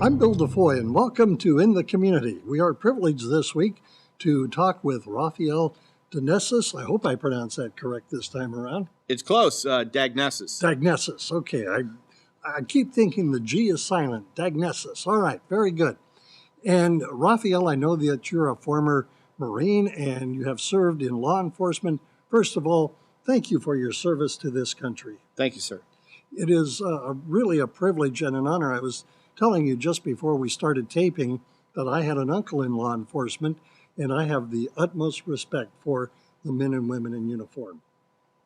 I'm Bill DeFoi, and welcome to In the Community. We are privileged this week to talk with Rafeal A Dagnesses. I hope I pronounced that correct this time around. It's close, Dagnesses. Dagnesses, okay. I keep thinking the G is silent. Dagnesses, all right, very good. And Rafeal, I know that you're a former Marine and you have served in law enforcement. First of all, thank you for your service to this country. Thank you, sir. It is really a privilege and an honor. I was telling you just before we started taping that I had an uncle in law enforcement, and I have the utmost respect for the men and women in uniform.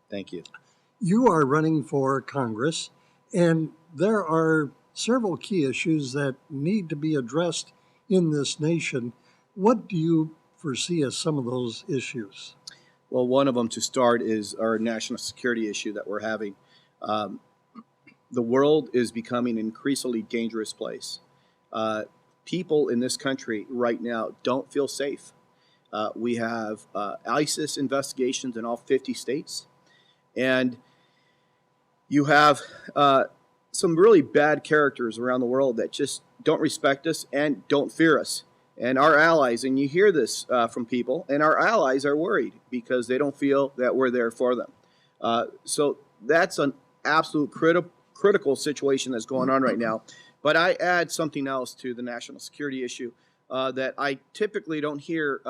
Thank you. You are running for Congress, and there are several key issues that need to be addressed in this nation. What do you foresee as some of those issues? Well, one of them to start is our national security issue that we're having. The world is becoming an increasingly dangerous place. People in this country right now don't feel safe. We have ISIS investigations in all 50 states. And you have some really bad characters around the world that just don't respect us and don't fear us. And our allies, and you hear this from people, and our allies are worried because they don't feel that we're there for them. So that's an absolute critical situation that's going on right now. But I add something else to the national security issue that I typically don't hear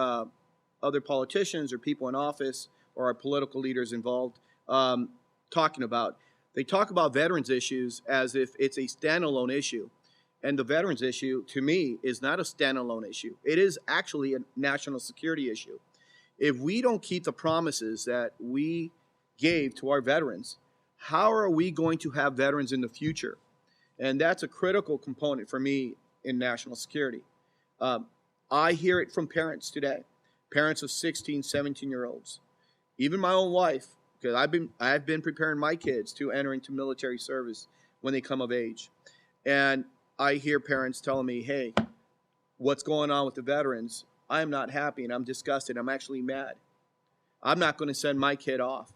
other politicians or people in office or our political leaders involved talking about. They talk about veterans issues as if it's a standalone issue. And the veterans issue, to me, is not a standalone issue. It is actually a national security issue. If we don't keep the promises that we gave to our veterans, how are we going to have veterans in the future? And that's a critical component for me in national security. I hear it from parents today, parents of 16, 17-year-olds, even my own wife, because I've been preparing my kids to enter into military service when they come of age. And I hear parents telling me, hey, what's going on with the veterans? I'm not happy and I'm disgusted. I'm actually mad. I'm not going to send my kid off.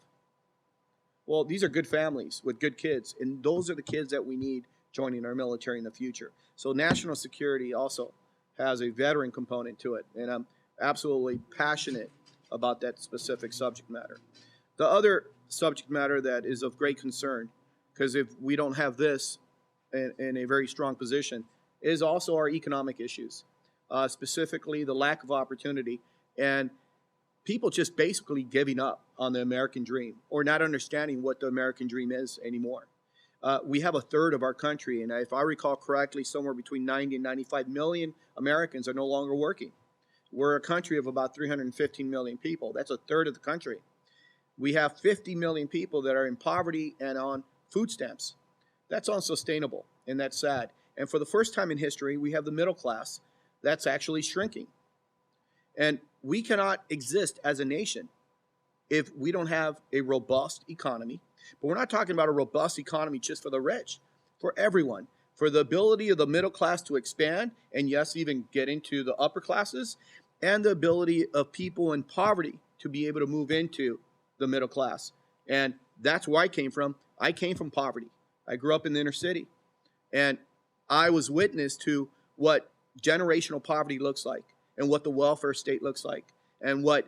Well, these are good families with good kids, and those are the kids that we need joining our military in the future. So national security also has a veteran component to it, and I'm absolutely passionate about that specific subject matter. The other subject matter that is of great concern, because if we don't have this in a very strong position, is also our economic issues, specifically the lack of opportunity and people just basically giving up on the American dream or not understanding what the American dream is anymore. We have a third of our country, and if I recall correctly, somewhere between 90 and 95 million Americans are no longer working. We're a country of about 315 million people. That's a third of the country. We have 50 million people that are in poverty and on food stamps. That's unsustainable, and that's sad. And for the first time in history, we have the middle class that's actually shrinking. And we cannot exist as a nation if we don't have a robust economy. But we're not talking about a robust economy just for the rich, for everyone, for the ability of the middle class to expand and, yes, even get into the upper classes, and the ability of people in poverty to be able to move into the middle class. And that's where I came from. I came from poverty. I grew up in the inner city, and I was witness to what generational poverty looks like and what the welfare state looks like and what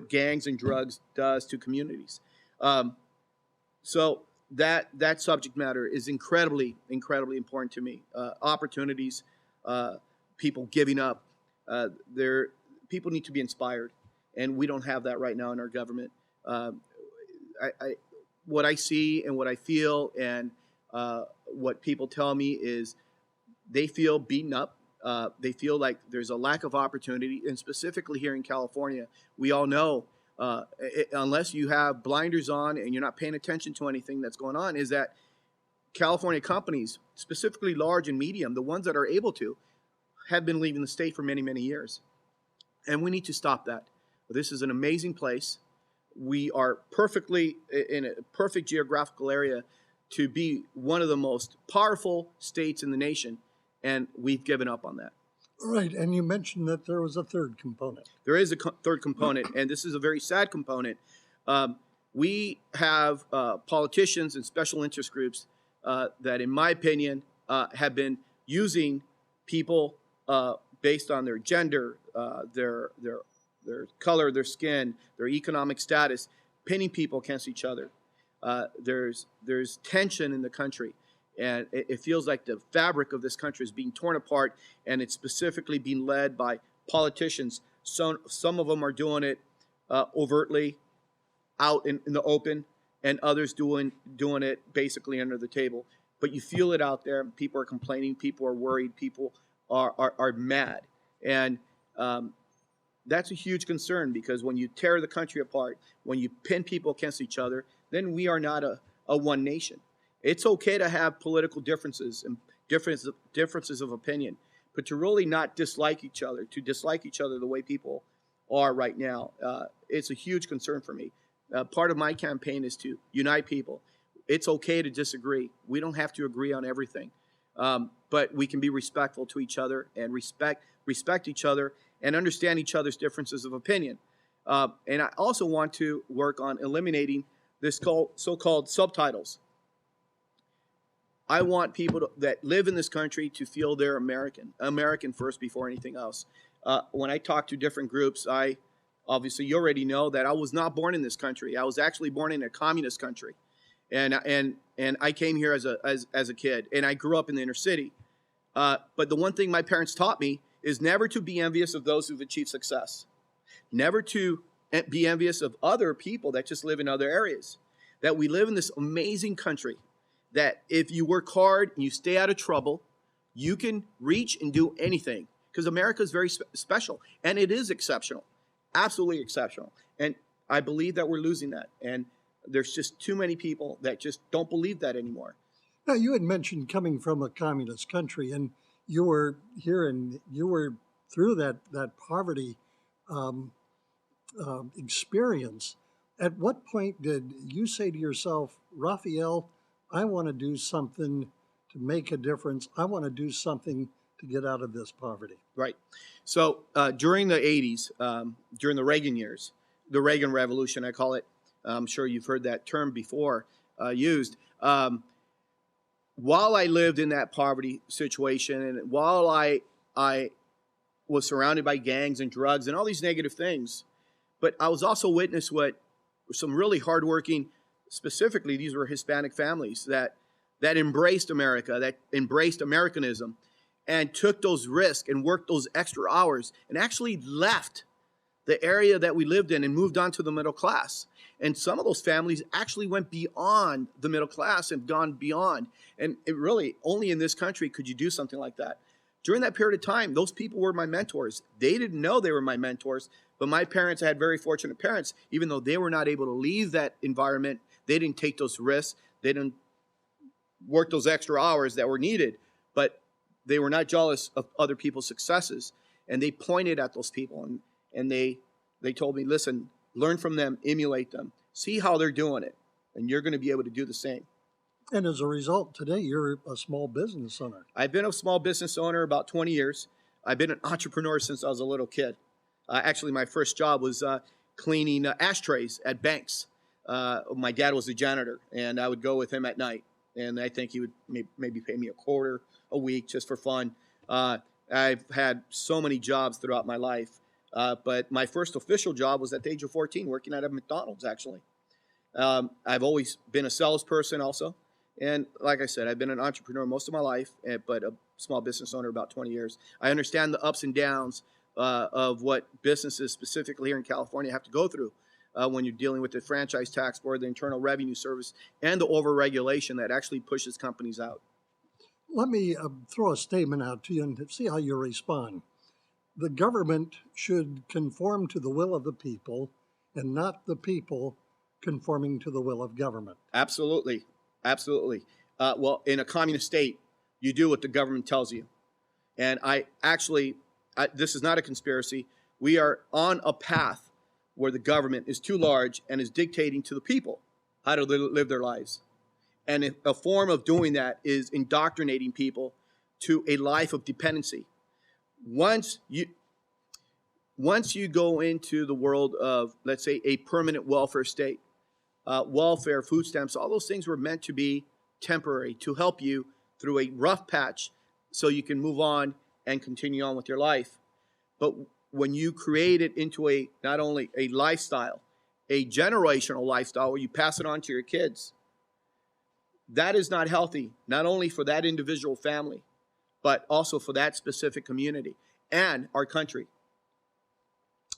gangs and drugs does to communities. So that subject matter is incredibly important to me. Opportunities, people giving up. People need to be inspired, and we don't have that right now in our government. What I see and what I feel and what people tell me is they feel beaten up. They feel like there's a lack of opportunity, and specifically here in California, we all know, unless you have blinders on and you're not paying attention to anything that's going on, is that California companies, specifically large and medium, the ones that are able to, have been leaving the state for many, many years. And we need to stop that. This is an amazing place. We are perfectly in a perfect geographical area to be one of the most powerful states in the nation, and we've given up on that. Right, and you mentioned that there was a third component. There is a third component, and this is a very sad component. We have politicians and special interest groups that, in my opinion, have been using people based on their gender, their color, their skin, their economic status, pinning people against each other. There's tension in the country, and it feels like the fabric of this country is being torn apart, and it's specifically being led by politicians. Some of them are doing it overtly, out in the open, and others doing it basically under the table. But you feel it out there. People are complaining. People are worried. People are mad, and that's a huge concern, because when you tear the country apart, when you pin people against each other, then we are not a one nation. It's okay to have political differences and differences of opinion, but to really not dislike each other, to dislike each other the way people are right now, it's a huge concern for me. Part of my campaign is to unite people. It's okay to disagree. We don't have to agree on everything, but we can be respectful to each other and respect each other and understand each other's differences of opinion. And I also want to work on eliminating this so-called subtitles. I want people that live in this country to feel they're American first before anything else. When I talk to different groups, obviously you already know that I was not born in this country. I was actually born in a communist country, and I came here as a kid, and I grew up in the inner city. But the one thing my parents taught me is never to be envious of those who've achieved success, never to be envious of other people that just live in other areas. That we live in this amazing country, that if you work hard and you stay out of trouble, you can reach and do anything, because America is very special, and it is exceptional, absolutely exceptional. And I believe that we're losing that, and there's just too many people that just don't believe that anymore. Now, you had mentioned coming from a communist country, and you were here, and you were through that poverty experience. At what point did you say to yourself, Rafeal, I want to do something to make a difference. I want to do something to get out of this poverty? Right. So during the 80s, during the Reagan years, the Reagan Revolution, I call it, I'm sure you've heard that term before used. While I lived in that poverty situation, and while I was surrounded by gangs and drugs and all these negative things, but I was also witness what some really hardworking, specifically these were Hispanic families that embraced America, that embraced Americanism, and took those risks and worked those extra hours and actually left the area that we lived in and moved on to the middle class. And some of those families actually went beyond the middle class and gone beyond. And it really, only in this country could you do something like that. During that period of time, those people were my mentors. They didn't know they were my mentors, but my parents, I had very fortunate parents. Even though they were not able to leave that environment, they didn't take those risks. They didn't work those extra hours that were needed, but they were not jealous of other people's successes. And they pointed at those people, and they told me, listen, learn from them, emulate them, see how they're doing it, and you're going to be able to do the same. And as a result, today you're a small business owner. I've been a small business owner about 20 years. I've been an entrepreneur since I was a little kid. Actually, my first job was cleaning ashtrays at banks. My dad was a janitor, and I would go with him at night. And I think he would maybe pay me $25 a week just for fun. I've had so many jobs throughout my life. But my first official job was at the age of 14, working at a McDonald's, actually. I've always been a salesperson also. And like I said, I've been an entrepreneur most of my life, but a small business owner about 20 years. I understand the ups and downs of what businesses, specifically here in California, have to go through when you're dealing with the franchise tax board, the Internal Revenue Service, and the overregulation that actually pushes companies out. Let me throw a statement out to you and see how you respond. The government should conform to the will of the people and not the people conforming to the will of government. Absolutely. Absolutely. Well, in a communist state, you do what the government tells you. And this is not a conspiracy. We are on a path where the government is too large and is dictating to the people how to live their lives. And a form of doing that is indoctrinating people to a life of dependency. Once you go into the world of, let's say, a permanent welfare state, welfare, food stamps, all those things were meant to be temporary, to help you through a rough patch so you can move on and continue on with your life. But when you create it into a not only a lifestyle, a generational lifestyle where you pass it on to your kids, that is not healthy, not only for that individual family, but also for that specific community and our country.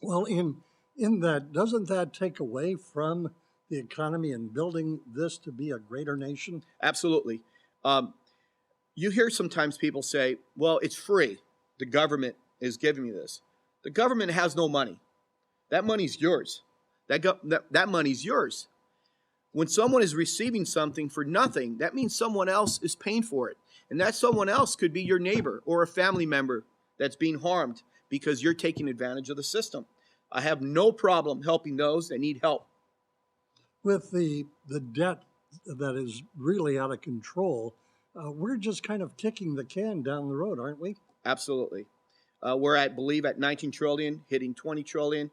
Well, in that, doesn't that take away from the economy and building this to be a greater nation? Absolutely. You hear sometimes people say, well, it's free. The government is giving me this. The government has no money. That money's yours. That money's yours. When someone is receiving something for nothing, that means someone else is paying for it. And that someone else could be your neighbor or a family member that's being harmed because you're taking advantage of the system. I have no problem helping those that need help. With the debt that is really out of control, we're just kind of kicking the can down the road, aren't we? Absolutely. We're at, believe, at 19 trillion, hitting 20 trillion.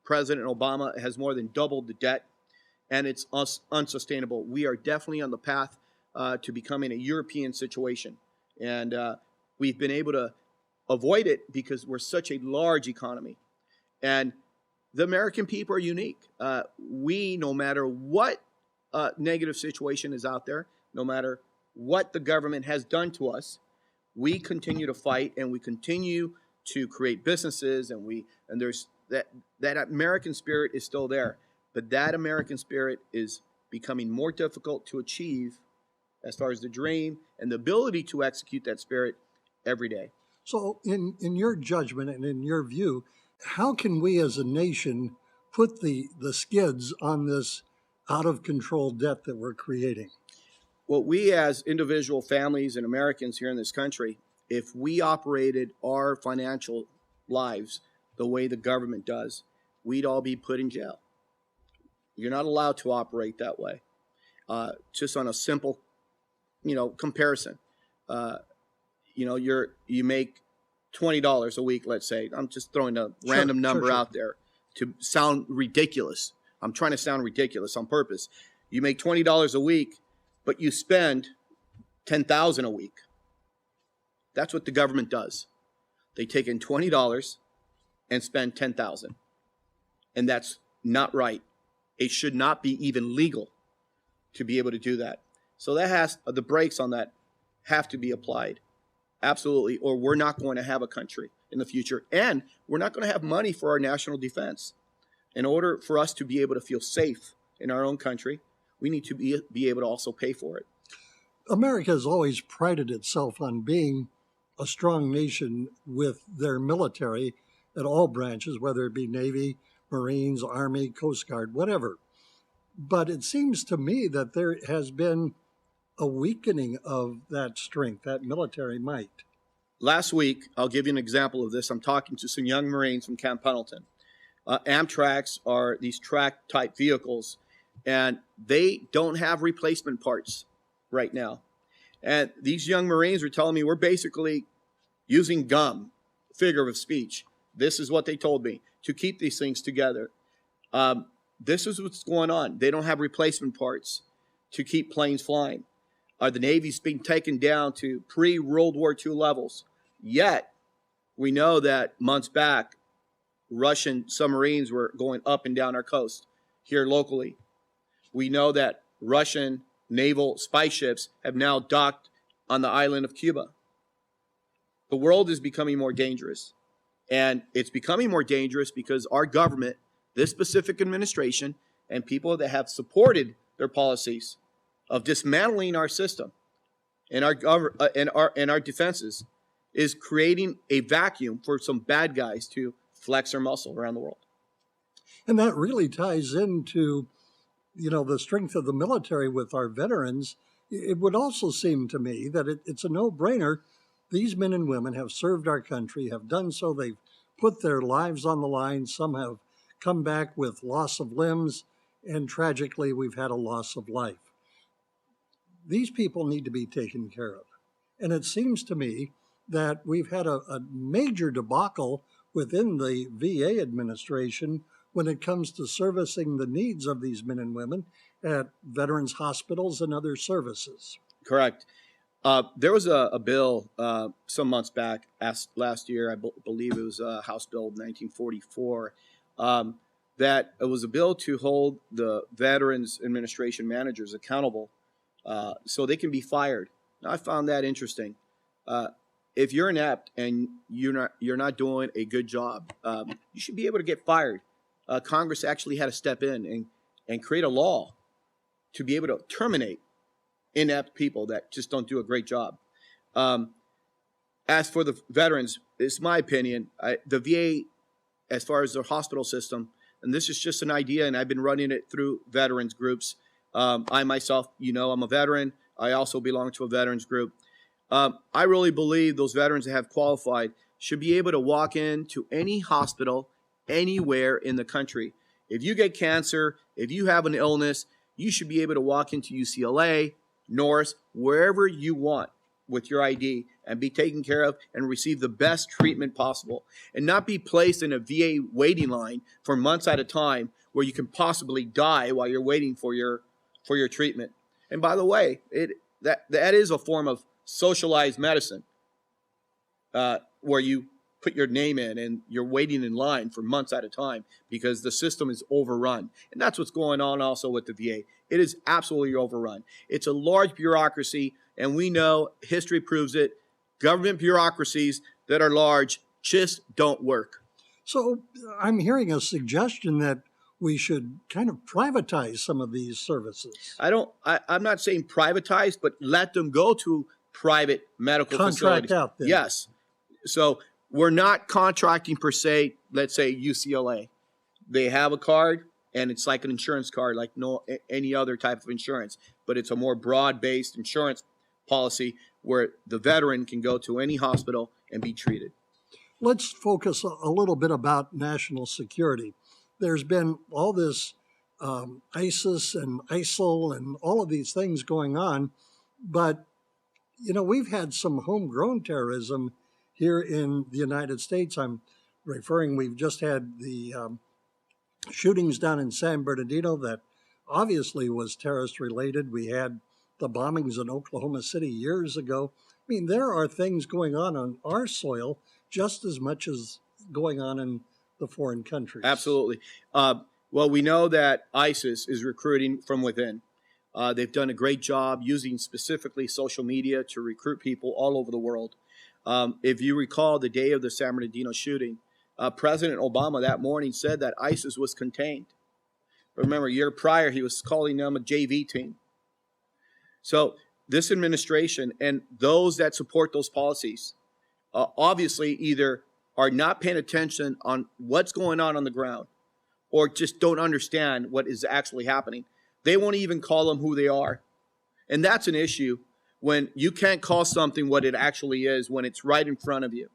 President Obama has more than doubled the debt, and it's unsustainable. We are definitely on the path to becoming a European situation. And we've been able to avoid it because we're such a large economy. And the American people are unique. We, no matter what negative situation is out there, no matter what the government has done to us, we continue to fight and we continue to create businesses, and there's that American spirit is still there. But that American spirit is becoming more difficult to achieve as far as the dream and the ability to execute that spirit every day. So in your judgment and in your view, how can we as a nation put the skids on this out of control debt that we're creating? Well, we as individual families and Americans here in this country, if we operated our financial lives the way the government does, we'd all be put in jail. You're not allowed to operate that way. Just on a simple, comparison. You make $20 a week, let's say. I'm just throwing a random number out there to sound ridiculous. I'm trying to sound ridiculous on purpose. You make $20 a week, but you spend $10,000 a week. That's what the government does. They take in $20 and spend $10,000. And that's not right. It should not be even legal to be able to do that. So the brakes on that have to be applied. Absolutely. Or we're not going to have a country in the future. And we're not going to have money for our national defense. In order for us to be able to feel safe in our own country, we need to be able to also pay for it. America has always prided itself on being a strong nation with their military at all branches, whether it be Navy, Marines, Army, Coast Guard, whatever. But it seems to me that there has been a weakening of that strength, that military might. Last week, I'll give you an example of this. I'm talking to some young Marines from Camp Pendleton. Amtraks are these track-type vehicles, and they don't have replacement parts right now. And these young Marines were telling me we're basically using gum, figure of speech. This is what they told me, to keep these things together. This is what's going on. They don't have replacement parts to keep planes flying. The Navy's being taken down to pre-World War II levels. Yet, we know that months back, Russian submarines were going up and down our coast here locally. We know that Russian naval spy ships have now docked on the island of Cuba. The world is becoming more dangerous. And it's becoming more dangerous because our government, this specific administration, and people that have supported their policies of dismantling our system and our defenses is creating a vacuum for some bad guys to flex their muscle around the world. And that really ties into, the strength of the military with our veterans. It would also seem to me that it's a no-brainer. These men and women have served our country, have done so. They've put their lives on the line. Some have come back with loss of limbs, and tragically, we've had a loss of life. These people need to be taken care of. And it seems to me that we've had a major debacle within the VA administration when it comes to servicing the needs of these men and women at veterans hospitals and other services. Correct. There was a bill some months back, last year, I believe it was House Bill 1944, that it was a bill to hold the Veterans Administration managers accountable so they can be fired. Now, I found that interesting. If you're inept and you're not doing a good job, you should be able to get fired. Congress actually had to step in and create a law to be able to terminate inept people that just don't do a great job. As for the veterans, it's my opinion, the VA, as far as their hospital system, and this is just an idea, and I've been running it through veterans groups. I myself, I'm a veteran. I also belong to a veterans group. I really believe those veterans that have qualified should be able to walk into any hospital anywhere in the country. If you get cancer, if you have an illness, you should be able to walk into UCLA, Norris, wherever you want with your ID and be taken care of and receive the best treatment possible and not be placed in a VA waiting line for months at a time where you can possibly die while you're waiting for your treatment. And by the way, that is a form of socialized medicine where you put your name in and you're waiting in line for months at a time because the system is overrun. And that's what's going on also with the VA. It is absolutely overrun. It's a large bureaucracy, and we know, history proves it, government bureaucracies that are large just don't work. So I'm hearing a suggestion that we should kind of privatize some of these services. I'm not saying privatize, but let them go to private medical facilities. Contract out then. Yes. So we're not contracting per se, let's say UCLA. They have a card, and it's like an insurance card, like any other type of insurance, but it's a more broad-based insurance policy where the veteran can go to any hospital and be treated. Let's focus a little bit about national security. There's been all this ISIS and ISIL and all of these things going on, but we've had some homegrown terrorism here in the United States. We've just had the shootings down in San Bernardino that obviously was terrorist related. We had the bombings in Oklahoma City years ago. I mean, there are things going on our soil just as much as going on in the foreign countries. Absolutely. Well, we know that ISIS is recruiting from within. They've done a great job using specifically social media to recruit people all over the world. If you recall the day of the San Bernardino shooting, President Obama that morning said that ISIS was contained. But remember, a year prior, he was calling them a JV team. So this administration and those that support those policies obviously either are not paying attention on what's going on the ground or just don't understand what is actually happening. They won't even call them who they are. And that's an issue when you can't call something what it actually is when it's right in front of you.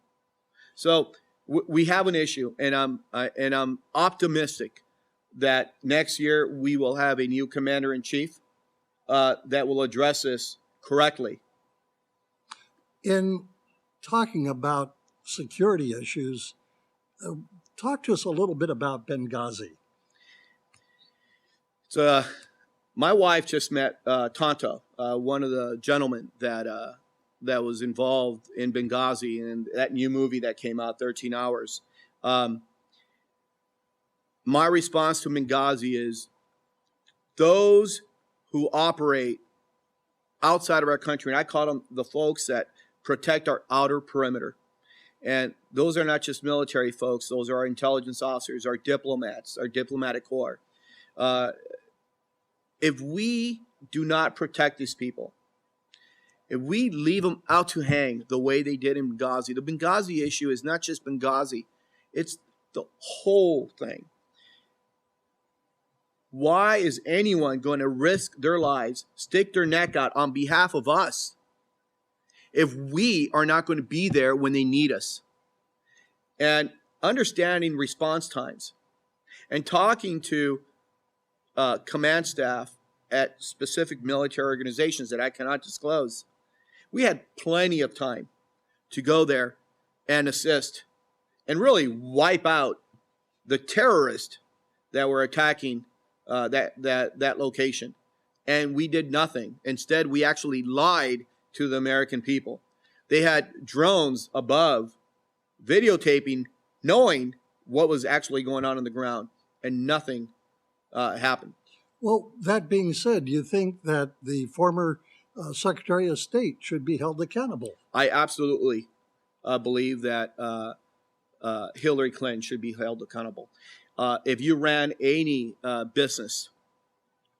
So we have an issue, and I'm optimistic that next year we will have a new commander-in-chief that will address this correctly. In talking about security issues, talk to us a little bit about Benghazi. So my wife just met Tonto, one of the gentlemen that was involved in Benghazi and that new movie that came out, 13 Hours. My response to Benghazi is those who operate outside of our country, and I call them the folks that protect our outer perimeter. And those are not just military folks. Those are our intelligence officers, our diplomats, our diplomatic corps. If we do not protect these people, if we leave them out to hang the way they did in Benghazi, the Benghazi issue is not just Benghazi, it's the whole thing. Why is anyone going to risk their lives, stick their neck out on behalf of us if we are not going to be there when they need us? And understanding response times and talking to command staff at specific military organizations that I cannot disclose, we had plenty of time to go there and assist and really wipe out the terrorists that were attacking that location. And we did nothing. Instead, we actually lied to the American people. They had drones above videotaping, knowing what was actually going on the ground, and nothing happened. Well, that being said, do you think that the former Secretary of State should be held accountable? I absolutely believe that Hillary Clinton should be held accountable. If you ran any business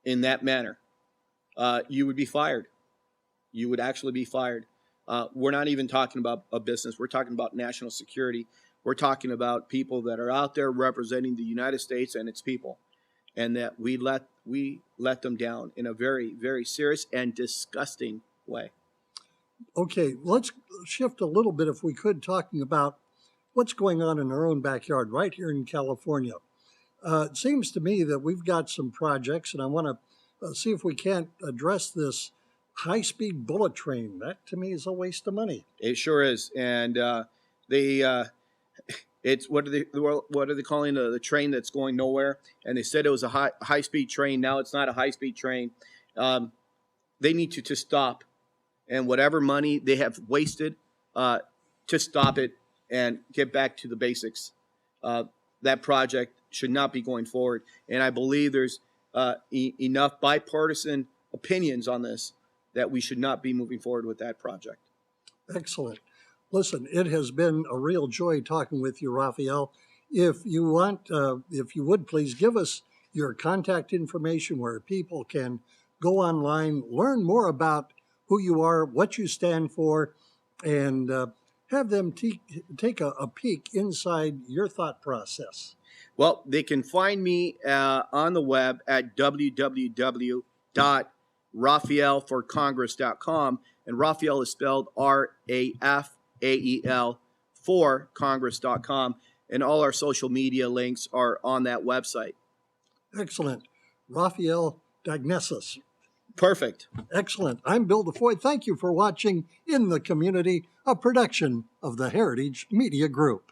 in that manner, you would be fired. You would actually be fired. We're not even talking about a business. We're talking about national security. We're talking about people that are out there representing the United States and its people, and that we let them down in a very, very serious and disgusting way. Okay, let's shift a little bit, if we could, talking about what's going on in our own backyard right here in California. It seems to me that we've got some projects, and I want to see if we can't address this high-speed bullet train. That, to me, is a waste of money. It sure is, and it's what are they calling the train that's going nowhere? And they said it was a high speed train. Now it's not a high speed train. They need to stop, and whatever money they have wasted, to stop it and get back to the basics. That project should not be going forward, and I believe there's enough bipartisan opinions on this that we should not be moving forward with that project. Excellent. Listen, it has been a real joy talking with you, Rafeal. If you want, if you would please give us your contact information where people can go online, learn more about who you are, what you stand for, and have them take a peek inside your thought process. Well, they can find me on the web at www.rafealforcongress.com, and Rafeal is spelled Rafael for Congress.com, and all our social media links are on that website. Excellent. Rafeal A Dagnesses. Perfect. Excellent. I'm Bill DeFoi. Thank you for watching In the Community, a production of the Heritage Media Group.